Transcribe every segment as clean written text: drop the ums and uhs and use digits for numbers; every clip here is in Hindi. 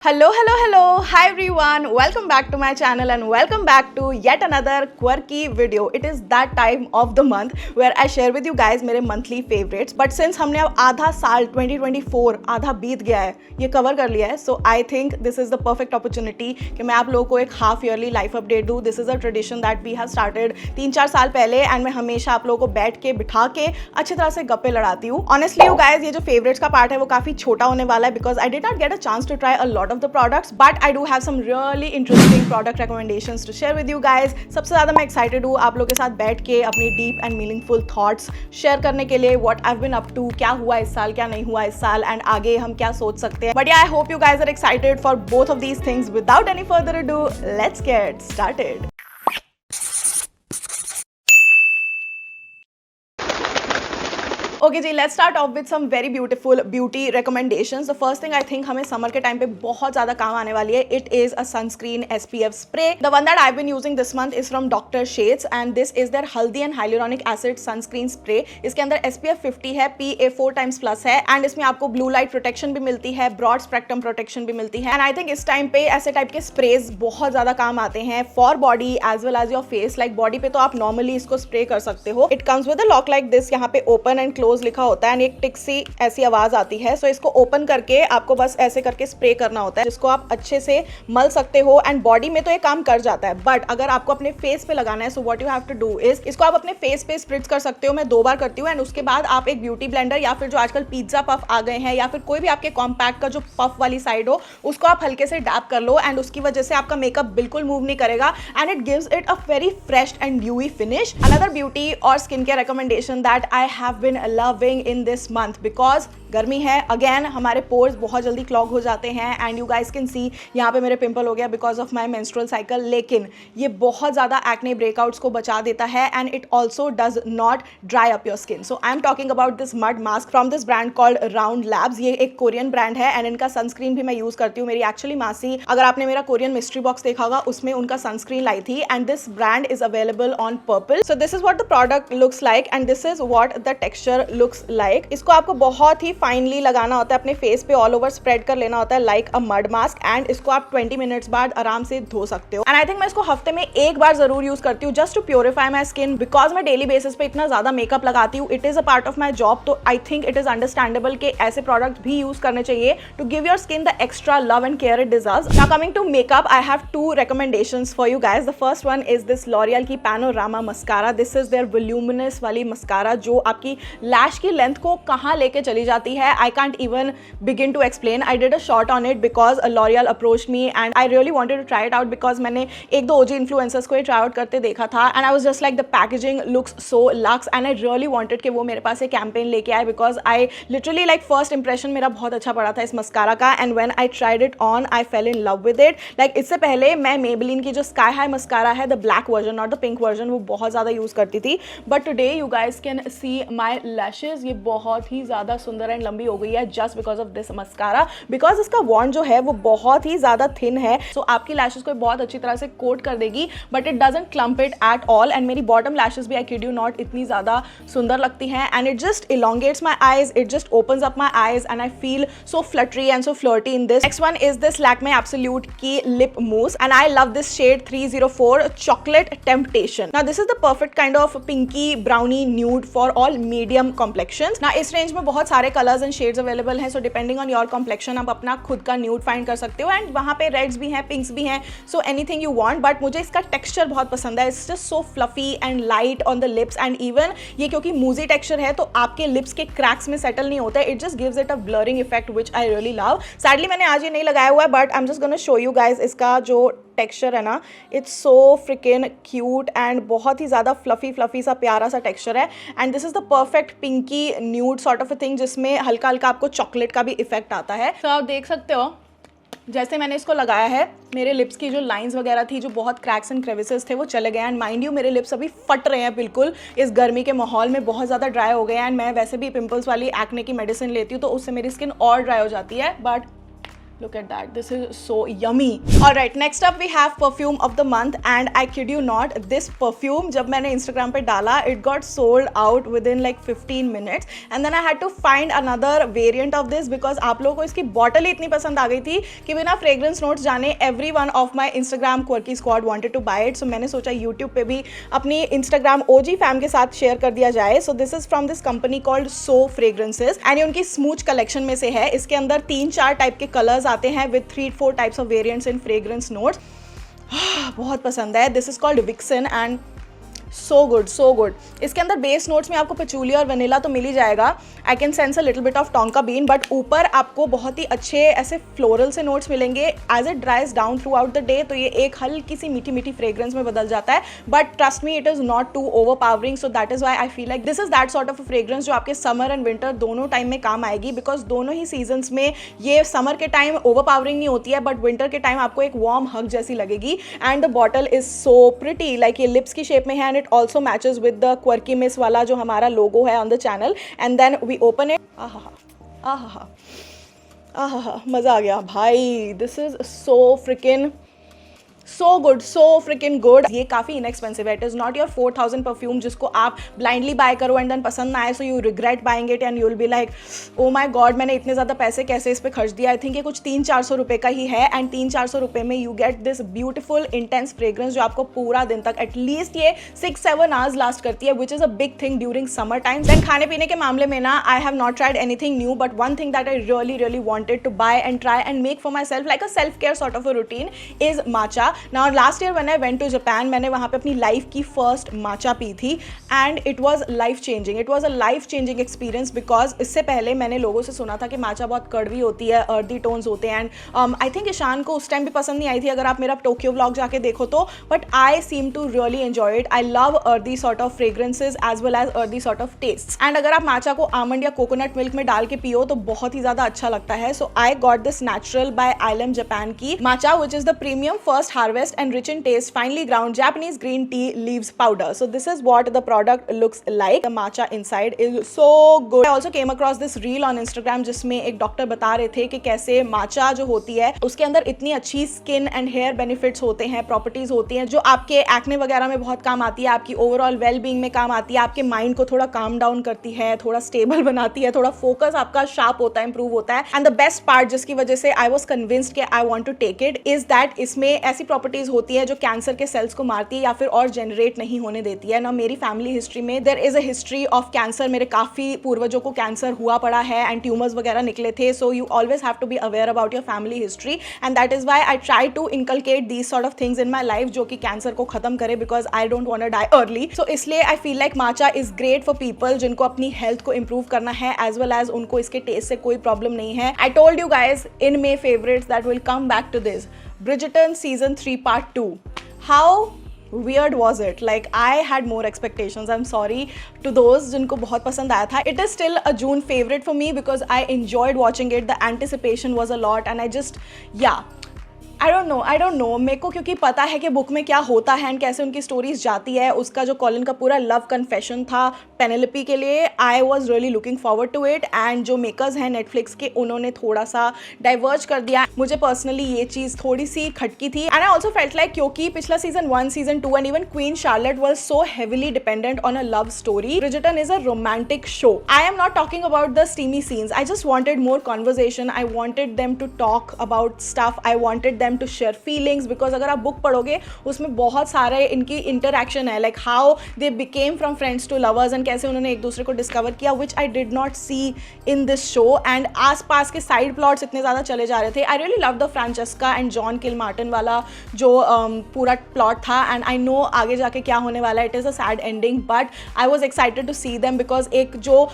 Hello. Hi everyone. Welcome back to my channel and welcome back to yet another quirky video. It is that time of the month where I share with you guys मेरे monthly favorites. But since हमने अब आधा साल 2024 आधा बीत गया है, ये कवर कर लिया है, so I think this is the perfect opportunity कि मैं आप लोगों को एक half yearly life update दूँ. This is a tradition that we have started 3-4 साल पहले and मैं हमेशा आप लोगों को बैठ के बिठा के अच्छी तरह से गप्पे लड़ाती हूँ. Honestly you guys, ये जो favorites का part है वो काफ़ी छोटा होने वाला है because I did not get a chance to try a lot of the products, but I do have some really interesting product recommendations to share with you guys. सबसे ज़्यादा मैं excited हूँ आप लोगों के साथ बैठ के अपनी deep and meaningful thoughts share करने के लिए. What I've been up to, क्या हुआ इस साल, क्या नहीं हुआ इस साल, and आगे हम क्या सोच सकते हैं. But yeah, I hope you guys are excited for both of these things. Without any further ado, let's get started. Okay जी, let's start off with some very beautiful beauty recommendations. The first thing I think हमें समर के टाइम पे बहुत ज़्यादा काम आने वाली है. It is a sunscreen SPF spray. The one that I been using this month is from doctor Sheth's and this is their haldi and hyaluronic acid sunscreen spray. इसके अंदर SPF 50 है, PA 4x+ है एंड इसमें आपको ब्लू लाइट प्रोटेक्शन भी मिलती है, ब्रॉड स्पेक्ट्रम प्रोटेक्शन भी मिलती है. एंड आई थिंक इस टाइम पे ऐसे टाइप के स्प्रेज बहुत ज़्यादा काम आते हैं for body as well as your face. Like body पे तो आप नॉर्मली इसको स्प्रे कर सकते हो. It comes with a lock like this. यहाँ पे ओपन एंड क्लोज लिखा होता है एंड एक टिक सी ऐसी आवाज आती है. सो इसको ओपन करके आपको बस ऐसे करके स्प्रे करना होता है जिसको आप अच्छे से मल सकते हो एंड बॉडी में तो ये काम कर जाता है. बट अगर आपको अपने फेस पे लगाना है, so what you have to do is इसको आप अपने फेस पे स्प्रिट्स कर सकते हो. मैं 2 बार करती हूँ एंड उसके बाद आप एक ब्यूटी ब्लेंडर या फिर जो आजकल पिज्जा पफ आ गए हैं या फिर कोई भी आपके कॉम्पैक्ट का जो पफ वाली साइड हो उसको आप हल्के से डैप कर लो एंड उसकी वजह से आपका मेकअप बिल्कुल मूव नहीं करेगा and it gives it a very fresh and dewy finish. Another beauty और skin care recommendation that I have been loving in this month because गर्मी है. अगेन हमारे पोर्स बहुत जल्दी क्लॉग हो जाते हैं and you guys can see यहाँ पे मेरे पिंपल हो गया because of my menstrual cycle. लेकिन ये बहुत ज़्यादा एक्ने ब्रेकआउट्स को बचा देता है and it also does not dry up your skin. So I am talking about this mud mask from this brand called round labs. ये एक कोरियन ब्रांड है एंड इनका सनस्क्रीन भी मैं यूज़ करती हूँ. मेरी एक्चुअली मासी, अगर आपने मेरा कोरियन मिस्ट्री बॉक्स देखा होगा, उसमें उनका सनस्क्रीन लाई थी and this brand is available on purple. So this is what the product looks like and this is what the texture looks like. इसको आपको बहुत ही फाइनली लगाना होता है अपने फेस पे, ऑल ओवर स्प्रेड कर लेना होता है like a mud mask and इसको आप 20 मिनट्स बाद आराम से धो सकते हो. एंड आई थिंक मैं इसको हफ्ते में एक बार जरूर यूज करती हूँ just to purify my skin because मैं डेली बेसिस पे इतना ज्यादा मेकअप लगाती हूँ. It is a part of my job. तो I think it is understandable कि ऐसे प्रोडक्ट भी यूज करने चाहिए to give your skin the extra love and care it deserves. Now coming to makeup, I have 2 recommendations for you guys. The first one is this L'Oreal की panorama mascara. This is there voluminous वाली मस्कारा जो आपकी लैश की लेंथ को कहाँ लेके चली जाती है. I can't even begin to explain. I did a shot on it because L'Oreal approached me and I really wanted to try it out because मैंने 1-2 OG influencers को ये try out करते देखा था and I was just like the packaging looks so luxe and I really wanted कि वो मेरे पास एक campaign लेके आए because I literally like first impression मेरा बहुत अच्छा पड़ा था इस मस्कारा का and when I tried it on I fell in love with it. Like इससे पहले मैं Maybelline की जो Sky High मस्कारा है, the black version not the pink version, वो बहुत ज़्यादा यूज़ करती थी. But today you guys can see my lashes. ये बहुत ही ज़्यादा सुंदर एंड लंबी हो गई है just because of this mascara because इसका वॉन्ड जो है वो बहुत ही ज्यादा थिन है. सो आपकी लैशेस को बहुत अच्छी तरह से कोट कर देगी but it doesn't clump it at all. And मेरी बॉटम लैशेस भी आई किड यू नॉट इतनी ज्यादा सुंदर लगती हैं and it just elongates my eyes, it just opens up my eyes and I feel so fluttery and so flirty in this. Next one is this Lakme absolute की lip mousse and I love this shade 304 chocolate temptation. Now this is the perfect kind of pinky browny nude for all medium complexions. ना इस रेंज में बहुत सारे कलर्स एंड शेड्स अवेलेबल हैं. So depending on your complexion आप अपना खुद का न्यूड फाइंड कर सकते हो एंड वहाँ पे रेड्स भी हैं, पिंक्स भी हैं, so anything you want. But मुझे इसका टेक्सचर बहुत पसंद है. It's just so fluffy and light on the lips and even ये क्योंकि मूजी टेक्सचर है तो आपके लिप्स के क्रैक्स में सेटल नहीं होता है. It just gives it a blurring effect which I really love. Sadly मैंने आज ये नहीं लगाया हुआ है but I am just gonna show you guys इसका जो टेक्सचर है ना. It's so freakin cute and बहुत ही ज़्यादा फ्लफी सा प्यारा सा टेक्सचर है and this is the perfect pinky nude sort of a thing जिसमें हल्का हल्का आपको चॉकलेट का भी इफेक्ट आता है. तो आप देख सकते हो जैसे मैंने इसको लगाया है मेरे लिप्स की जो लाइंस वगैरह थी, जो बहुत क्रैक्स एंड क्रेविसेस थे, वो चले गए एंड माइंड यू मेरे लिप्स अभी फट रहे हैं बिल्कुल. इस गर्मी के माहौल में बहुत ज़्यादा ड्राई हो गए एंड मैं वैसे भी पिंपल्स वाली एक्ने की मेडिसिन लेती हूँ तो उससे मेरी स्किन और ड्राई हो जाती है. But Look at that. This is so yummy. Alright, next up we have perfume of the month, and I kid you not, this perfume जब मैंने Instagram पे डाला, it got sold out within like 15 minutes, and then I had to find another variant of this because आप लोगों को इसकी बॉटल ही इतनी पसंद आ गई थी कि बिना fragrance notes जाने everyone of my Instagram quirky squad wanted to buy it. So मैंने सोचा YouTube पे भी अपनी Instagram OG फैम के साथ शेयर कर दिया जाए. So this is from this company called So Fragrances, and ये उनकी स्मूच कलेक्शन में से है. इसके अंदर 3-4 टाइप के कलर्स आते हैं with 3-4 types of variants in fragrance notes. बहुत पसंद है. This is called Vixen and so good, so good. इसके अंदर बेस नोट्स में आपको पचूली और वनीला तो मिल ही जाएगा. I can sense a little bit of tonka bean, but ऊपर आपको बहुत ही अच्छे ऐसे फ्लोरल से नोट्स मिलेंगे. As it dries down throughout the day तो ये एक हल्की सी मीठी मीठी फ्रेग्रेंस में बदल जाता है. But trust me, it is not too overpowering. So that is why I feel like this is that sort of a fragrance जो आपके समर एंड विंटर दोनों टाइम में काम आएगी, बिकॉज दोनों ही सीजन्स में ये समर के टाइम ओवर पावरिंग नहीं होती है, बट विंटर के टाइम आपको एक वार्म हग जैसी लगेगी. And the bottle is so pretty, like ये लिप्स की शेप में है, and it also matches with the quirky miss वाला जो हमारा लोगो है on the channel. And then we open it. मज़ा आ गया भाई. This is so good, so freaking good. ये काफ़ी inexpensive है. It is not your 4000 perfume जिसको आप blindly buy करो and then पसंद ना आए, so you regret buying it and you'll be like, oh my god, मैंने इतने ज़्यादा पैसे कैसे इस पे खर्च दिया. I think ये कुछ 300-400 रुपये का ही है, and 300-400 रुपये में you get this beautiful intense fragrance जो आपको पूरा दिन तक at least ये 6-7 hours last करती है, which is a big thing during summer times. Then खाने पीने के मामले में ना, I have not tried anything new, but one thing that I really wanted to buy and try and make for myself like a self-care sort of a routine is matcha. Now last year when I went to Japan, मैंने वहाँ पे अपनी लाइफ की फर्स्ट माचा पी थी, and it was life changing. It was a life changing experience, because इससे पहले मैंने लोगों से सुना था कि माचा बहुत कड़वी होती है, अर्दी टोन्स होते हैं, एंड आई थिंक ईशान को उस टाइम भी पसंद नहीं आई थी अगर आप मेरा टोक्यो व्लॉग जाके देखो तो. But I seem to really enjoy it. I love earthy sort of fragrances as well as earthy sort of taste. And अगर आप माचा को आमंड या कोकोनट मिल्क में डाल के पियो तो बहुत ही ज़्यादा अच्छा लगता है. So I got this natural by Ailam Japan की matcha, which is the premium first harvest and rich in taste finely ground Japanese green tea leaves powder. So this is what the product looks like. The matcha inside is so good. I also came across this reel on Instagram जिसमें एक डॉक्टर बता रहे थे कि कैसे matcha जो होती है उसके अंदर इतनी अच्छी स्किन एंड हेयर बेनिफिट्स होते हैं, प्रॉपर्टीज होती हैं जो आपके एक्ने वगैरह में बहुत काम आती है, आपकी ओवरऑल वेल बीइंग में काम आती है, आपके माइंड को थोड़ा काम डाउन करती है, थोड़ा स्टेबल बनाती है, थोड़ा फोकस आपका शार्प होता है, इंप्रूव होता है. एंड द बेस्ट पार्ट जिसकी वजह से आई वॉज कन्विंस्ड कि I want to take it is that इसमें ऐसी प्रॉपर्टीज होती है जो कैंसर के सेल्स को मारती है या फिर और जनरेट नहीं होने देती है ना. मेरी फैमिली हिस्ट्री में there is a history of cancer. मेरे काफ़ी पूर्वजों को कैंसर हुआ पड़ा है एंड ट्यूमर्स वगैरह निकले थे. So you always have to be aware about your family history, and that is why I try to inculcate these sort of things in my life जो कि कैंसर को खत्म करे, because I don't want to die early. So इसलिए I feel like matcha is great for people जिनको अपनी हेल्थ को इंप्रूव करना है, एज वेल एज उनको इसके टेस्ट से कोई प्रॉब्लम नहीं है. I told you guys in May favourites that will come back to this. Bridgerton season 3 part 2. How weird was it? Like I had more expectations. I'm sorry to those जिनको बहुत पसंद आया था. It is still a June favorite for me because I enjoyed watching it. The anticipation was a lot and I just I don't no मेरे को क्योंकि पता है कि बुक में क्या होता है एंड कैसे उनकी स्टोरीज जाती है. उसका जो कॉलिन का पूरा लव कन्फेशन था पेनेलोपी के लिए, I was really looking forward to it. And जो मेकर्स हैं नेटफ्लिक्स के, उन्होंने थोड़ा सा डाइवर्ज कर दिया. मुझे पर्सनली ये चीज़ थोड़ी सी खटकी थी. And I also felt like क्योंकि पिछला season 1, season 2 and even Queen Charlotte was so heavily dependent on a love story. Bridgerton is a romantic show. I am not talking about the steamy scenes. I just wanted more conversation. I wanted them to talk about stuff. I wanted them to share feelings, because अगर आप बुक पढ़ोगे उसमें बहुत सारे इनकी इंटरैक्शन है, like how they became from friends to lovers and कैसे उन्होंने एक दूसरे को डिस्कवर किया, which I did not see in this show. And आसपास के साइड प्लॉट्स इतने ज़्यादा चले जा रहे थे. I really love the Francesca and John Kilmartin वाला जो पूरा प्लॉट था. एंड आई नो आगे जाके क्या होने वाला है. It is a sad ending, but I was excited to see them because एक जो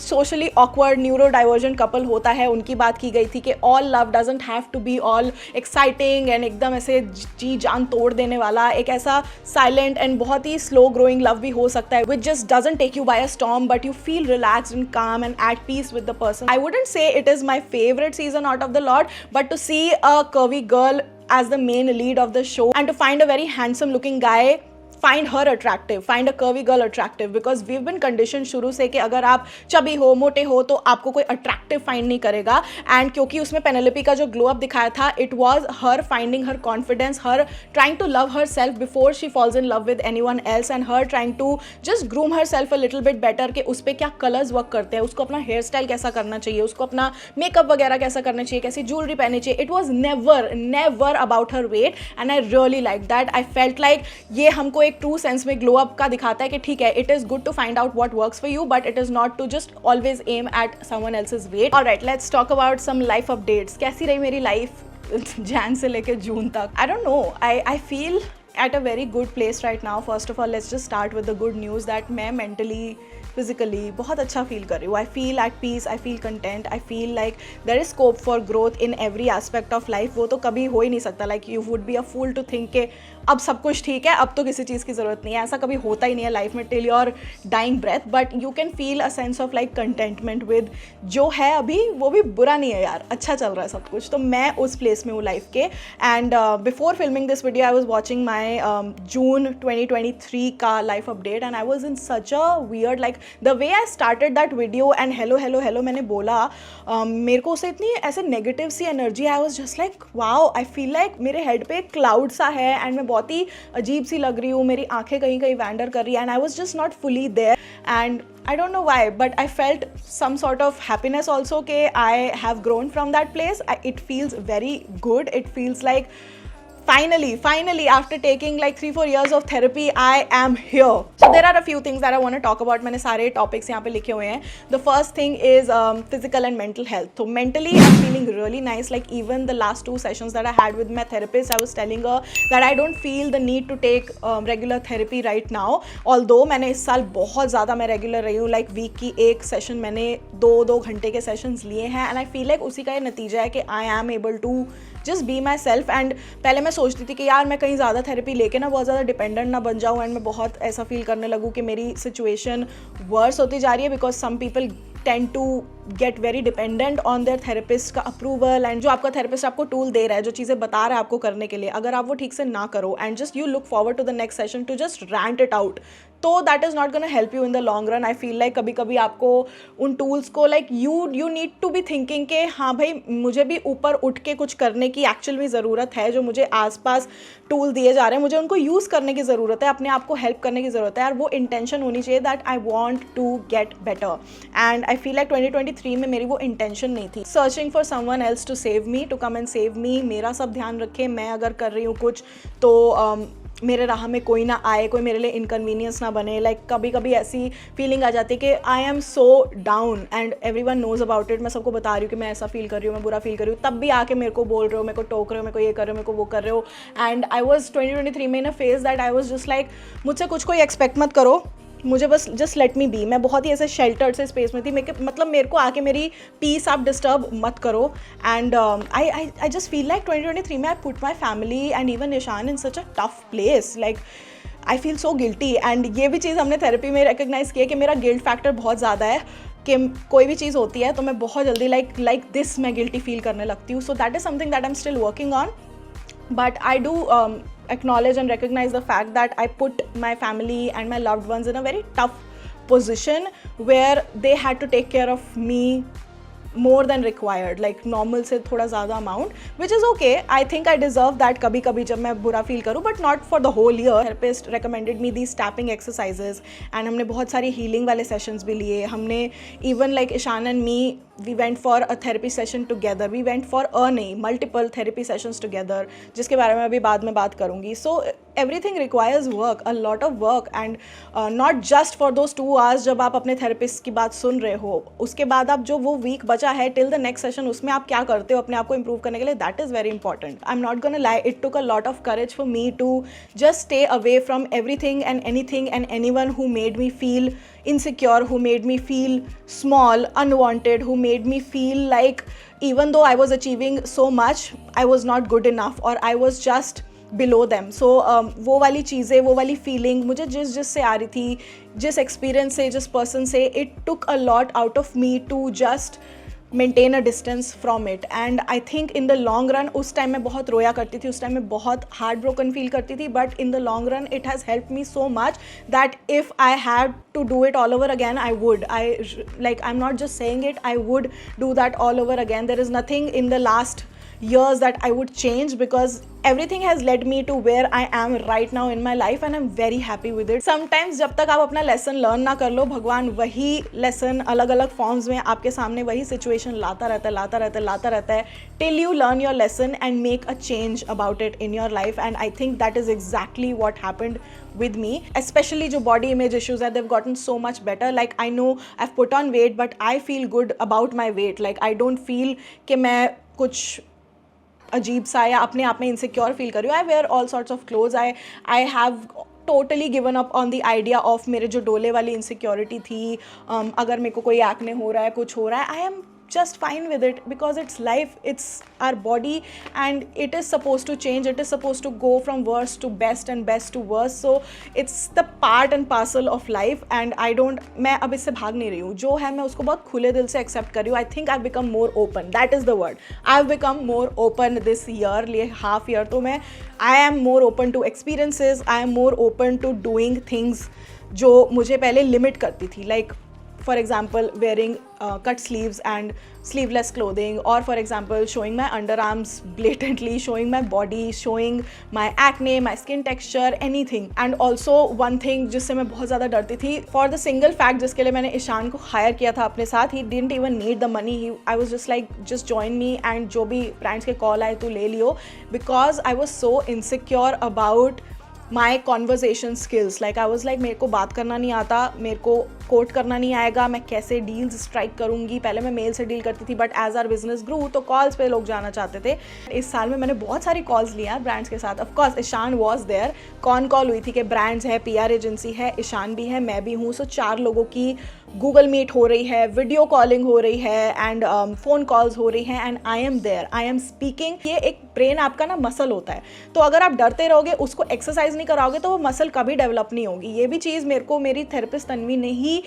socially awkward neurodivergent couple होता है उनकी बात की गई थी कि all love doesn't have to be all exciting and एकदम ऐसे जी जान तोड़ देने वाला. एक ऐसा साइलेंट एंड बहुत ही स्लो ग्रोइंग लव भी हो सकता है which just doesn't take you by a storm, but you feel relaxed and calm and at peace with the person. I wouldn't say it is my favourite season out of the lot, but to see a curvy girl as the main lead of the show and to find a very handsome looking guy find her attractive, find a curvy girl attractive, because we've been conditioned शुरू से कि अगर आप चबी हो, मोटे हो, तो आपको कोई attractive find नहीं करेगा. And क्योंकि उसमें पेनेलोपी का जो glow up दिखाया था, it was her finding her confidence, her trying to love herself before she falls in love with anyone else, and her trying to just groom herself a little bit better कि उस पर क्या colors work करते हैं, उसको अपना hair style कैसा करना चाहिए, उसको अपना makeup वगैरह कैसा करना चाहिए, कैसी jewelry पहननी चाहिए. It was never about her weight, and I really liked that. I felt like ये हमको एक ट्रू सेंस में ग्लो अप का दिखाता है कि ठीक है, it is good to find out what works for you, but it is not to just always aim at someone else's weight. Alright, let's talk about some life updates. कैसी रही मेरी लाइफ जैन से लेकर जून तक? I don't know, I feel at a very good place right now. First of all, let's just start with the good news that मैं mentally, physically बहुत अच्छा feel कर रही हूँ. I feel at peace, I feel content, I feel like there is scope for growth in every aspect of life. वो तो कभी हो ही नहीं सकता. Like you would be a fool to think के अब सब कुछ ठीक है, अब तो किसी चीज़ की ज़रूरत नहीं है. ऐसा कभी होता ही नहीं है लाइफ में till your dying breath. But you can feel a sense of like contentment with जो है अभी, वो भी बुरा नहीं है यार, अच्छा चल रहा है सब कुछ. तो मैं उस प्लेस में हूँ लाइफ के. And before filming this video I was watching my June 2023 का life update, and I was in such a weird, like the way I started that video and hello मैंने बोला, मेरे को उससे इतनी ऐसे नेगेटिव सी energy. I was just like wow, I feel like मेरे हेड पे क्लाउड सा है एंड मैं बहुत ही अजीब सी लग रही हूँ, मेरी आंखें कहीं कहीं वैंडर कर रही है, and I was just not fully there. And I don't know why, but I felt some sort of happiness also कि I have grown from that place. It feels very good. It feels like finally after taking like 3-4 years of therapy, I am here. So there are a few things that I want to talk about. मैंने सारे topics यहाँ पे लिखे हुए हैं. The first thing is physical and mental health. So mentally I'm feeling really nice. Like even the last 2 sessions that I had with my therapist, I was telling her that I don't feel the need to take regular therapy right now. Although मैंने इस साल बहुत ज़्यादा मैं regular रही हूँ. Like week की एक session मैंने 2 घंटे के sessions लिए हैं, and I feel like उसी का ये नतीजा है कि I am able to just be myself. And पहले मैं सोचती थी कि यार मैं कहीं ज़्यादा थेरेपी लेके ना बहुत ज़्यादा डिपेंडेंट ना बन जाऊँ, एंड मैं बहुत ऐसा फील करने लगूँ कि मेरी सिचुएशन वर्स होती जा रही है, because some people tend to get very dependent on their therapist का अप्रूवल. एंड जो आपका थेरेपिस्ट आपको टूल दे रहा है, जो चीज़ें बता रहा है आपको करने के लिए, अगर आप वो ठीक से ना करो and just you look forward to the next session to just rant it out, तो that is not gonna help you in the long run. I feel like कभी कभी आपको उन टूल्स को like you need to be thinking कि हाँ भाई, मुझे भी ऊपर उठ के कुछ करने की एक्चुअल में ज़रूरत है. जो मुझे आसपास टूल दिए जा रहे हैं, मुझे उनको यूज़ करने की ज़रूरत है, अपने आप को हेल्प करने की ज़रूरत है यार. वो इंटेंशन होनी चाहिए that I want to get better. And I feel like 2023 में मेरी वो इंटेंशन नहीं थी. Searching for someone else to save me, to come and save me. मेरा सब ध्यान रखे, मैं अगर कर रही हूँ कुछ तो मेरे राह में कोई ना आए, कोई मेरे लिए इनकन्वीनियंस ना बने. लाइक कभी कभी ऐसी फीलिंग आ जाती है कि I am so down and everyone knows about it. मैं सबको बता रही हूँ कि मैं ऐसा फील कर रही हूँ, मैं बुरा फील कर रही हूँ, तब भी आके मेरे को बोल रहे हो, मेरे को टोक रहे हो, मेरे को ये कर रहे हो, मेरे को वो कर रहे हो. एंड आई वॉज 2023 में in a phase that I was just like मुझसे कुछ कोई एक्सपेक्ट मत करो, मुझे बस जस्ट लेट मी बी. मैं बहुत ही ऐसे शेल्टर्ड से स्पेस में थी. मतलब मेरे को आके मेरी पीस आप डिस्टर्ब मत करो. And I just feel like 2023 में I put my family and even Nishan in such a tough place. Like I feel so guilty. And ये भी चीज़ हमने थेरेपी में रिकग्नाइज़ किया कि मेरा गिल्ट फैक्टर बहुत ज़्यादा है, कि कोई भी चीज़ होती है तो मैं बहुत जल्दी लाइक दिस मैं गिल्टी फील करने लगती हूँ. सो that is something that I am still working on. But I do acknowledge and recognize the fact that I put my family and my loved ones in a very tough position where they had to take care of me more than required, like normal से थोड़ा ज़्यादा amount, which is okay. I think I deserve that कभी कभी जब मैं बुरा फील करूँ, but not for the whole year. Therapist recommended me these tapping exercises and हमने बहुत सारी healing वाले sessions भी लिए. हमने even like Ishan and me, we went for a therapy session together. We went for multiple therapy sessions together, जिसके बारे में अभी बाद में बात करूँगी. So everything requires work, a lot of work, and not just for those 2 hours जब आप अपने therapist की बात सुन रहे हो. उसके बाद आप जो वो week बचा है till the next session, उसमें आप क्या करते हो अपने आप को improve करने के लिए, that is very important. I'm not gonna lie, it took a lot of courage for me to just stay away from everything and anything and anyone who made me feel insecure, who made me feel small, unwanted, who made me feel like even though I was achieving so much, I was not good enough or I was just below them. So वो वाली चीज़ें, वो वाली फीलिंग मुझे जिस से आ रही थी, जिस एक्सपीरियंस से, जिस पर्सन से, it took a lot out of me to just maintain a distance from it. And I think in the long run, उस टाइम मैं बहुत रोया करती थी, उस टाइम मैं बहुत हार्ट ब्रोकन फील करती थी, but in the long run it has help me so much that if I have to do it all over again, I would. I'm not just saying it, I would do that all over again. There is nothing in the last years that I would change, because everything has led me to where I am right now in my life and I'm very happy with it. Sometimes जब तक आप अपना lesson learn ना कर लो, भगवान वही lesson अलग अलग forms में आपके सामने वही situation लाता रहता है till you learn your lesson and make a change about it in your life. And I think that is exactly what happened with me, especially जो body image issues है, they've gotten so much better. Like I know I've put on weight, but I feel good about my weight. Like I don't feel कि मैं कुछ अजीब सा या अपने आप में इनसिक्योर फील कर रही हूँ. I wear all sorts of clothes. I have totally given up on the idea of मेरे जो डोले वाली इनसिक्योरिटी थी. अगर मेरे को कोई एक्ने हो रहा है, कुछ हो रहा है, I am just fine with it, because it's life, it's our body, and it is supposed to change. It is supposed to go from worst to best and best to worst. So it's the part and parcel of life, and मैं अब इससे भाग नहीं रही हूँ. जो है मैं उसको बहुत खुले दिल से एक्सेप्ट कर रही हूँ. I think I've become more open. That is the word. I've become more open this year, ये half year. तो मैं I am more open to experiences. I am more open to doing things जो मुझे पहले लिमिट करती थी. Like for example, wearing cut sleeves and sleeveless clothing, or for example showing my underarms blatantly, showing my body, showing my acne, my skin texture, anything. And also one thing जिससे मैं बहुत ज़्यादा डरती थी, for the single fact जिसके लिए मैंने ईशान को हायर किया था अपने साथ, he didn't even need the money. I was just like, just join me and जो भी ब्रांड्स के कॉल आए तो ले लियो, because I was so insecure about my conversation skills. Like I was like, मेरे को बात करना नहीं आता, मेरे को कोट करना नहीं आएगा, मैं कैसे डील्स स्ट्राइक करूँगी. पहले मैं मेल से डील करती थी, बट एज आर बिजनेस ग्रू तो कॉल्स पे लोग जाना चाहते थे. इस साल में मैंने बहुत सारी कॉल्स लिया ब्रांड्स के साथ. Of course Ishan was there. Call हुई थी कि ब्रांड्स है, PR एजेंसी है, ईशान भी है, मैं भी हूँ. सो 4 लोगों की गूगल मीट हो रही है, वीडियो कॉलिंग हो रही है, एंड फ़ोन कॉल्स हो रही हैं, and I am there, I am speaking. ये एक ब्रेन आपका ना मसल होता है, तो अगर आप डरते रहोगे, उसको एक्सरसाइज नहीं कराओगे, तो वो मसल कभी डेवलप नहीं होगी. ये भी चीज़ मेरे को मेरी थेरेपिस्ट तन्वी ने ही,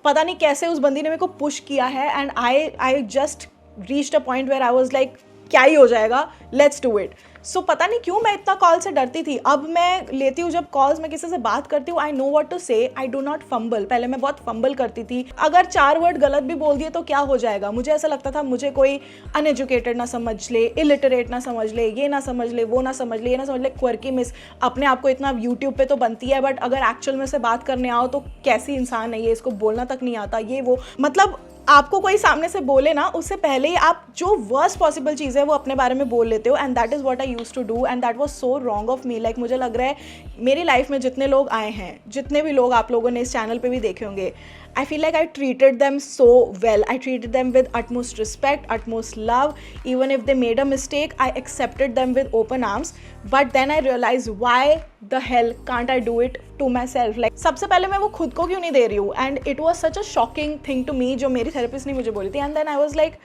पता नहीं कैसे उस बंदी ने मेरे को पुश किया है. And I just reached a point where I was like, क्या ही हो जाएगा, लेट्स डू इट. सो पता नहीं क्यों मैं इतना कॉल से डरती थी. अब मैं लेती हूँ जब कॉल्स, मैं किसी से बात करती हूँ, आई नो व्हाट टू से, आई डू नॉट फंबल. पहले मैं बहुत फंबल करती थी. अगर 4 वर्ड गलत भी बोल दिए तो क्या हो जाएगा. मुझे ऐसा लगता था मुझे कोई अनएजुकेटेड ना समझ ले, इलिटरेट ना समझ ले, ये ना समझ ले, वो ना समझ ले, ये ना समझ ले, क्वर्की मिस. अपने आप को इतना यूट्यूब पे तो बनती है, बट अगर एक्चुअल में से बात करने आओ तो कैसी इंसान है ये, इसको बोलना तक नहीं आता, ये वो. मतलब आपको कोई सामने से बोले ना, उससे पहले ही आप जो वर्स्ट पॉसिबल चीज़ है वो अपने बारे में बोल लेते हो. And that is what I used to do, and that was so wrong of me. Like मुझे लग रहा है मेरी लाइफ में जितने लोग आए हैं, जितने भी लोग आप लोगों ने इस चैनल पे भी देखे होंगे, I feel like I treated them so well. I treated them with utmost respect, utmost love. Even if they made a mistake, I accepted them with open arms. But then I realized, why the hell can't I do it to myself? Like, सबसे पहले मैं वो खुद को क्यों नहीं दे रही हूँ? And it was such a shocking thing to me, जो मेरी therapist ने मुझे बोली थी. And then I was like,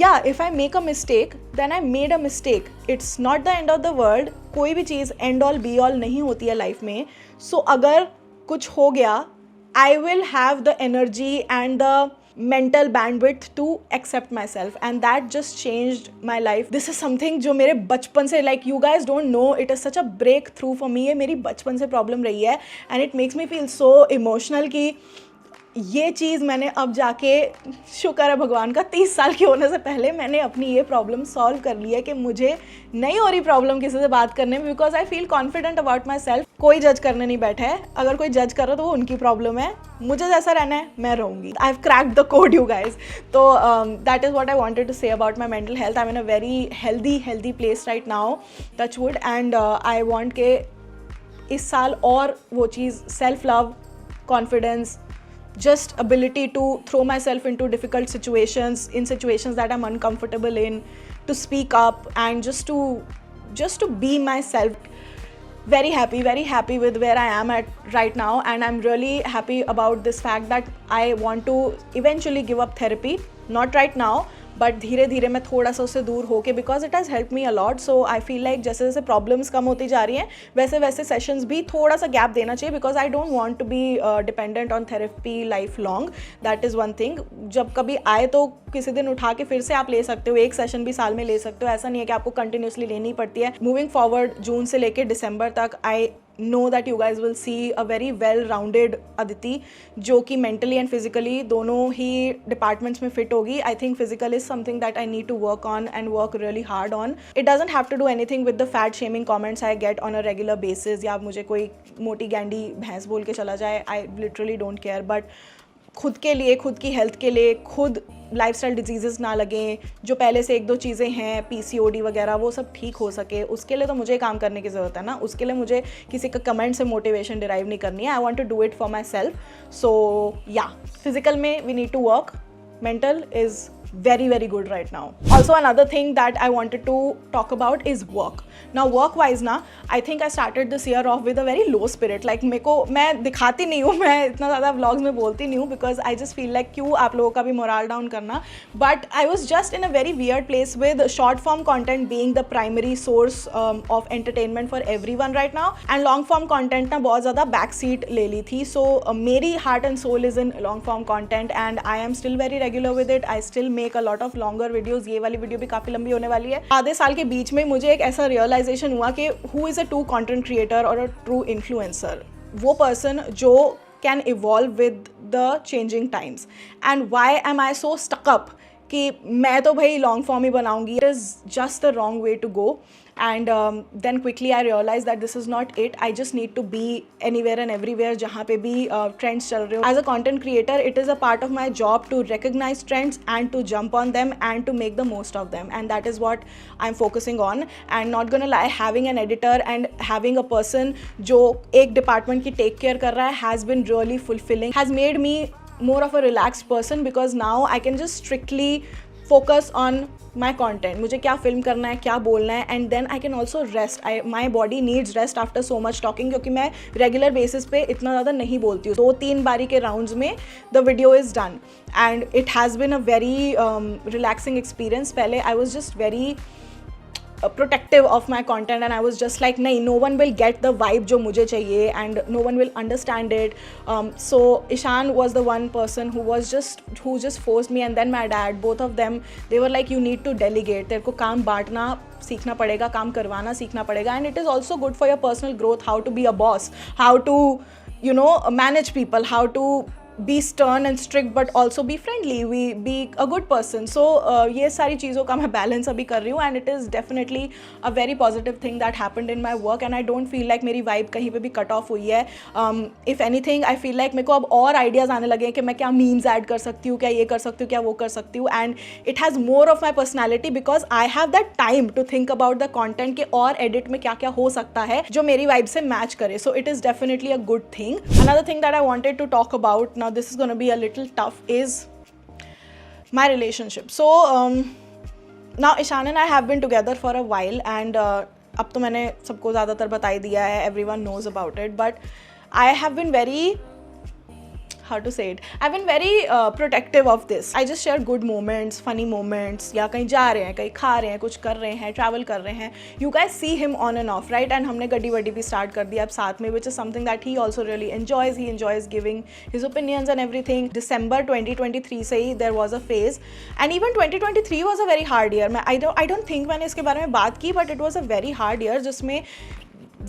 yeah, if I make a mistake, then I made a mistake. It's not the end of the world. कोई भी चीज़ end all be all नहीं होती है लाइफ में. So अगर कुछ हो गया, I will have the energy and the mental bandwidth to accept myself, and that just changed my life. This is something जो मेरे बचपन से, like you guys don't know, it is such a breakthrough for me. ये मेरी बचपन से प्रॉब्लम रही है, and it makes me feel so emotional कि ये चीज़ मैंने अब जाके, शुक्र है भगवान का, 30 साल की होने से पहले मैंने अपनी ये प्रॉब्लम सॉल्व कर ली है कि मुझे नहीं हो रही प्रॉब्लम किसी से बात करने में, because I feel confident about my self. कोई जज करने नहीं बैठा है. अगर कोई जज कर रहा तो वो उनकी प्रॉब्लम है, मुझे जैसा रहना है मैं रहूँगी. I have cracked the code you guys. तो that is what I wanted to say about my mental health. I am in a very healthy place right now, touch wood. And I want के इस साल और वो चीज़, self love, confidence, just ability to throw myself into difficult situations, in situations that I'm uncomfortable in, to speak up and just to be myself. Very happy with where I am at right now, and I'm really happy about this fact that I want to eventually give up therapy. Not right now, but धीरे धीरे मैं थोड़ा सा उससे दूर होके, because it has help me a lot. So I feel like जैसे जैसे प्रॉब्लम्स कम होती जा रही हैं वैसे वैसे सेशंस भी थोड़ा सा गैप देना चाहिए, because I don't want to be dependent on therapy lifelong. That is one thing. जब कभी आए तो किसी दिन उठा के फिर से आप ले सकते हो, एक सेशन भी साल में ले सकते हो, ऐसा नहीं है कि आपको कंटिन्यूसली लेनी पड़ती है. मूविंग फॉरवर्ड जून से लेकर दिसंबर तक आई know that you guys will see a very well rounded Aditi, जो कि mentally and physically दोनों ही departments में fit होगी. I think physical is something that I need to work on and work really hard on. It doesn't have to do anything with the fat shaming comments I get on a regular basis, या मुझे कोई मोटी गैंडी भैंस बोल के चला जाए, I literally don't care. But खुद के लिए, खुद की हेल्थ के लिए, खुद लाइफस्टाइल डिजीज़ ना लगें, जो पहले से एक दो चीज़ें हैं PCOD वगैरह वो सब ठीक हो सके, उसके लिए तो मुझे काम करने की ज़रूरत है ना. उसके लिए मुझे किसी का कमेंट से मोटिवेशन डिराइव नहीं करनी है. I want to do it for myself. So yeah, physical में we need to work, mental is very good right now. Also another thing that I wanted to talk about is work. Now work wise ना, I think I started this year off with a very low spirit. Like मैं दिखाती नहीं हूँ, मैं इतना ज़्यादा vlogs में बोलती नहीं हूँ, because I just feel like क्यों आप लोगों का भी morale down करना. But I was just in a very weird place with short form content being the primary source of entertainment for everyone right now, and long form content ना बहुत ज़्यादा back seat ले ली थी. So मेरी heart and soul is in long form content and I am still very regular with it. I still make a lot of longer videos. ये वाली वीडियो भी काफ़ी लंबी होने वाली है. आधे साल के बीच में मुझे एक ऐसा रियलाइजेशन हुआ कि who is a true content creator or a true influencer? वो person जो can evolve with the changing times. And why am I so stuck up कि मैं तो भाई लॉन्ग फॉर्म ही बनाऊंगी? It is just the wrong way to go. And then quickly I realized that this is not it. I just need to be anywhere and everywhere जहाँ पे भी trends चल रहे हो. As a content creator, it is a part of my job to recognize trends and to jump on them and to make the most of them. And that is what I'm focusing on. And not gonna lie, having an editor and having a person जो एक department की take care कर रहा है has been really fulfilling. Has made me more of a relaxed person because now I can just strictly focus on my content. मुझे क्या फिल्म करना है, क्या बोलना है, and then I can also rest. My body needs rest after so much talking, क्योंकि मैं regular basis पे इतना ज़्यादा नहीं बोलती हूँ. 2-3 बारी के rounds में the video is done and it has been a very relaxing experience. पहले I was just very protective of my content and I was just like नहीं, no one will get the vibe जो मुझे चाहिए and no one will understand it. So Ishan was the one person who just forced me, and then my dad, both of them, they were like you need to delegate. तेरे को काम बांटना सीखना पड़ेगा, काम करवाना सीखना पड़ेगा. And it is also good for your personal growth, how to be a boss, how to manage people, how to be stern and strict but also be friendly, we be a good person. So ये सारी चीज़ों का मैं balance अभी कर रही हूँ and it is definitely a very positive thing that happened in my work and I don't feel like मेरी vibe कहीं पे भी cut off हुई है. If anything I feel like मेरे को अब और ideas आने लगे हैं कि मैं क्या memes add कर सकती हूँ, क्या ये कर सकती हूँ, क्या वो कर सकती हूँ, and it has more of my personality because I have that time to think about the content कि और edit में क्या क्या हो सकता है जो मेरी vibe से match करे. So it is definitely a good thing. Another thing that I wanted to talk about, now this is going to be a little tough, is my relationship. So now Ishan and I have been together for a while and अब तो मैंने सबको ज़्यादातर बता ही दिया है, everyone knows about it, but I have been very, how to say it, I've been very protective of this. I just share good moments, funny moments, या कहीं जा रहे हैं, कहीं खा रहे हैं, कुछ कर रहे हैं, travel कर रहे हैं. You guys see him on and off, right? And हमने गड्डी वड्डी भी start कर दिया अब साथ में, which is something that he also really enjoys. He enjoys giving his opinions and everything. December 2023 से ही there was a phase, and even 2023 was a very hard year. I don't think मैंने इसके बारे में बात की, but it was a very hard year जिसमें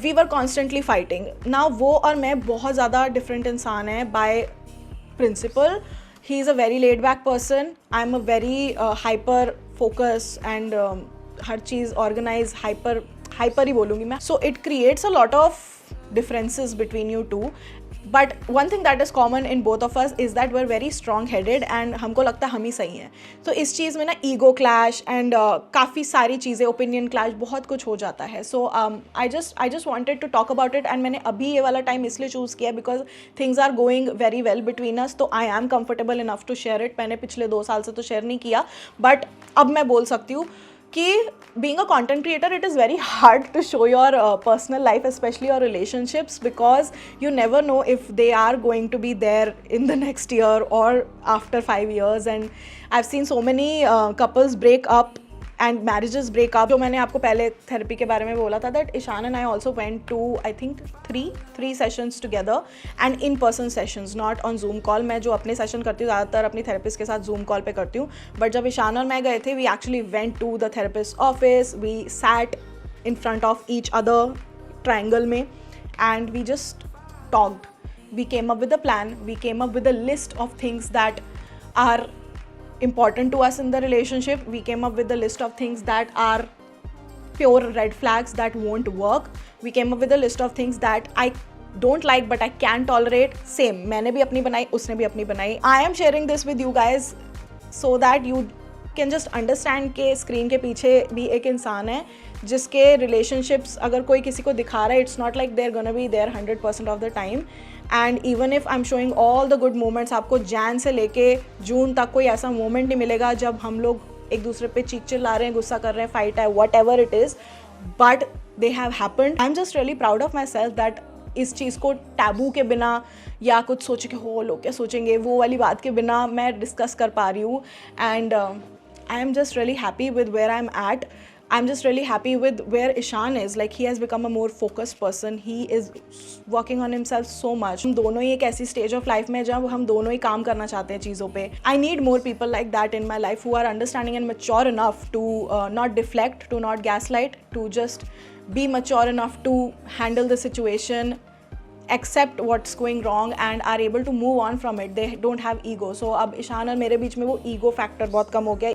we were constantly fighting. Now वो और मैं बहुत ज़्यादा different इंसान हैं by principle. He is a very laid back person. I'm a very hyper focus and her cheese organize hyper ही बोलूँगी मैं. So it creates a lot of differences between you two. But one thing that is common in both of us is that we're very strong headed and हमको लगता है हम ही सही हैं. तो इस चीज़ में ना ego clash and काफ़ी सारी चीज़ें, opinion clash, बहुत कुछ हो जाता है. So I just wanted to talk about it and मैंने अभी ये वाला time इसलिए choose किया because things are going very well between us. तो I am comfortable enough to share it. मैंने पिछले 2 साल से तो share नहीं किया, but अब मैं बोल सकती हूँ कि being a content creator, it is very hard to show your personal life, especially your relationships, because you never know if they are going to be there in the next year or after 5 years. And I've seen so many couples break up and marriages break up. जो मैंने आपको पहले थेरेपी के बारे में बोला था, that Ishan and I also went to I think three sessions together and in person sessions, not on Zoom call. मैं जो अपने सेशन करती हूँ ज़्यादातर अपनी थेरेपिस्ट के साथ Zoom call पे करती हूँ, बट जब ईशान और मैं गए थे, we actually went to the therapist office, we sat in front of each other triangle में and we just talked. We came up with a plan, we came up with a list of things that are important to us in the relationship. We came up with a list of things that are pure red flags that won't work. We came up with a list of things that I don't like but I can tolerate. Same, मैंने भी अपनी बनाई, उसने भी अपनी बनाई. I am sharing this with you guys so that you can just understand कि स्क्रीन के पीछे भी एक इंसान है जिसके रिलेशनशिप्स अगर कोई किसी को दिखा रहा है, it's not like they're gonna be there 100% of the time. And even if I am showing all the good moments, आपको जैन से लेके जून तक कोई ऐसा मोमेंट नहीं मिलेगा जब हम लोग एक दूसरे पे चीख चिल्ला रहे हैं, गुस्सा कर रहे हैं, फाइट है, what ever it is, but they have happened. I am just really proud of my self that इस चीज़ को टैबू के बिना या कुछ सोच के हो लोग क्या सोचेंगे वो वाली बात के बिना मैं डिस्कस कर पा रही हूँ. And I am just really happy with where I am at. I'm just really happy with where Ishan is. Like he has become a more focused person. He is working on himself so much. हम दोनों ही एक ऐसी stage of life में जब हम दोनों ही काम करना चाहते हैं चीज़ों पे. I need more people like that in my life who are understanding and mature enough to not deflect, to not gaslight, to just be mature enough to handle the situation, accept what's going wrong and are able to move on from it. They don't have ego. So अब ईशान और मेरे बीच में वो ego factor बहुत कम हो गया.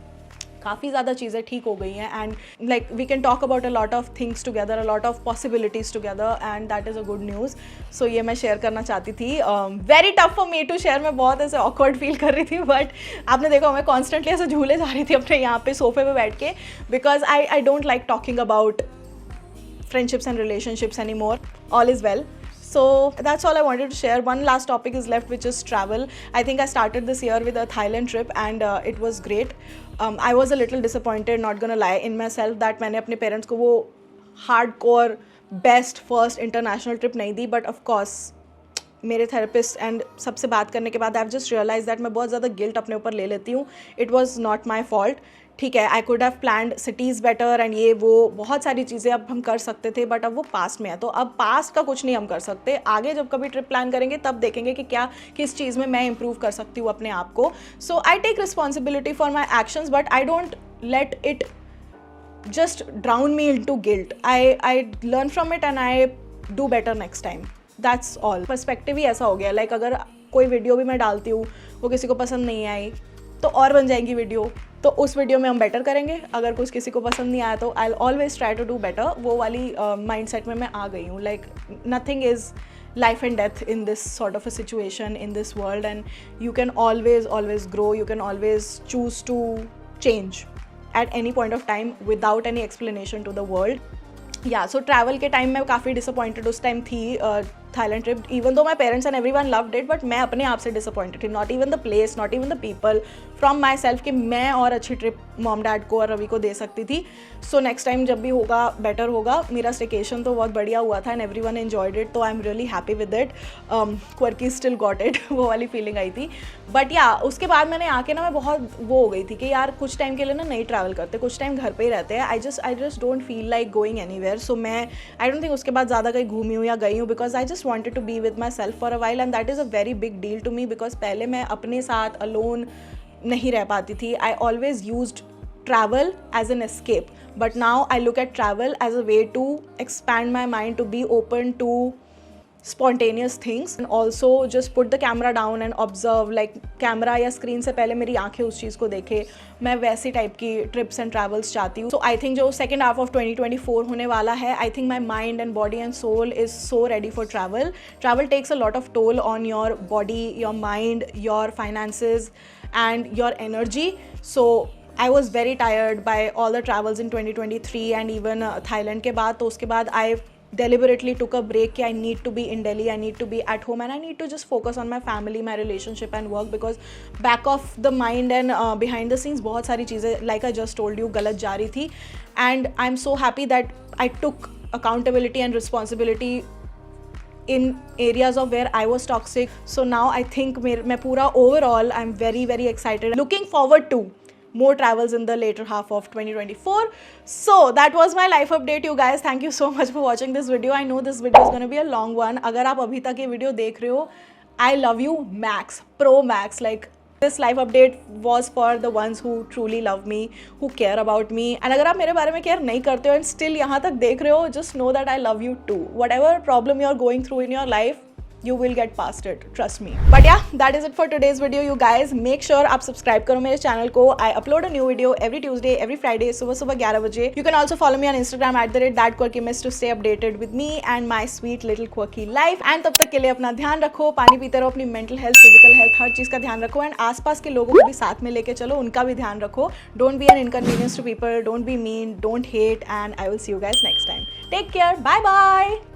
काफ़ी ज़्यादा चीज़ें ठीक हो गई हैं and like we can talk about a lot of things together, a lot of possibilities together and that is a good news. So ये मैं शेयर करना चाहती थी. Very tough for me to share. मैं बहुत ऐसे ऑकवर्ड फील कर रही थी, बट आपने देखा मैं कॉन्स्टेंटली ऐसे झूले जा रही थी अपने यहाँ पे सोफे पे बैठ के, because I don't like talking about friendships and relationships anymore. All is well. So that's all I wanted to share. One last topic is left, which is travel. I think I started this year with a Thailand trip and it was great. I was a little disappointed, not gonna lie, in myself that मैंने अपने parents को वो hardcore best first international trip नहीं दी. But of course मेरे थेरेपिस्ट एंड सबसे बात करने के बाद I have just realise that मैं बहुत ज़्यादा गिल्ट अपने ऊपर ले लेती हूँ. It was not my fault. ठीक है, I could have planned cities better and ये वो बहुत सारी चीज़ें अब हम कर सकते थे, बट अब वो पास्ट में है. तो अब पास्ट का कुछ नहीं हम कर सकते. आगे जब कभी ट्रिप प्लान करेंगे तब देखेंगे कि क्या किस चीज़ में मैं इंप्रूव कर सकती हूँ अपने आप को. So I take responsibility for my actions, but I don't let it just drown me into guilt. I learn from it and I do better next time. That's all. Perspective ही ऐसा हो गया. लाइक अगर कोई वीडियो भी मैं डालती हूँ वो किसी को पसंद नहीं आई तो और बन जाएंगी वीडियो, तो उस वीडियो में हम बेटर करेंगे. अगर कुछ किसी को पसंद नहीं आया तो I always try to do better. वो वाली माइंडसेट में मैं आ गई हूँ. Like nothing is life and death in this sort of a situation in this world, and you can always grow. You can always choose to change at any point of time without any explanation to the world. Yeah, so travel के टाइम मैं काफ़ी डिसअपॉइंटेड उस टाइम थी. Thailand trip, even though my parents and everyone loved it, but मैं अपने आप से डिसअपॉइंटेड थी. Not even the place, not even the people, from my self कि मैं और अच्छी ट्रिप मॉम डैड को और रवि को दे सकती थी. सो नेक्स्ट टाइम जब भी होगा बेटर होगा. मेरा स्टेकेशन तो बहुत बढ़िया हुआ था एंड एवरीवन एन्जॉयड इट, तो I am really happy with it. Quirky still got it, वो वाली फीलिंग आई थी. बट या उसके बाद मैंने आके ना मैं बहुत वो हो गई थी कि यार कुछ टाइम के लिए ना नहीं ट्रैवल करते, कुछ टाइम घर पे ही रहते हैं. I just don't feel like going anywhere. So मैं आई डोंट थिंक उसके बाद ज़्यादा कहीं घूमी हूँ या गई हूँ, because I just wanted to be with myself for a while and that is a very big deal to me. Because पहले मैं अपने साथ अलोन नहीं रह पाती थी. I always used travel as an escape, but now I look at travel as a way to expand my mind, to be open to spontaneous things and also just put the camera down and observe. like camera या स्क्रीन से पहले मेरी आंखें उस चीज़ को देखे. मैं वैसी टाइप की ट्रिप्स एंड ट्रैवल्स चाहती हूँ. सो आई थिंक जो सेकेंड हाफ ऑफ 2024 होने वाला है, I think my mind and body and soul is so ready for travel. Travel takes a lot of toll on your body, your mind, your finances and your energy. So I was very tired by all the travels in 2023 and even Thailand के बाद. तो उसके बाद I deliberately took a break कि I need to be in Delhi, I need to be at home and I need to just focus on my family, my relationship and work, because back of the mind and behind the scenes बहुत सारी चीज़ें like I just told you गलत जा रही थी, and I'm so happy that I took accountability and responsibility in areas of where I was toxic. So now I think मैं पूरा overall I'm very very excited, looking forward to more travels in the later half of 2024. So that was my life update, you guys. Thank you so much for watching this video. I know this video is going to be a long one. अगर आप अभी तक ये video देख रहे हो, I love you max, pro max. Like this life update was for the ones who truly love me, who care about me. And अगर आप मेरे बारे में care नहीं करते हो and still यहाँ तक देख रहे हो, just know that I love you too. Whatever problem you are going through in your life, you will get past it, trust me. But yeah, that is it for today's video, you guys. Make sure आप subscribe करो मेरे channel को. I upload a new video every Tuesday, every Friday, सुबह 11 बजे. You can also follow me on Instagram @thatquirkymiss to stay updated with me and my sweet little quirky life. And तब तक के लिए अपना ध्यान रखो, पानी पीते रहो, अपनी mental health, physical health, हर चीज़ का ध्यान रखो. And आसपास के लोगों को भी साथ में लेके चलो, उनका भी ध्यान रखो. Don't be an inconvenience to people, don't be mean, don't hate, and I will see you guys next time. Take care, bye bye.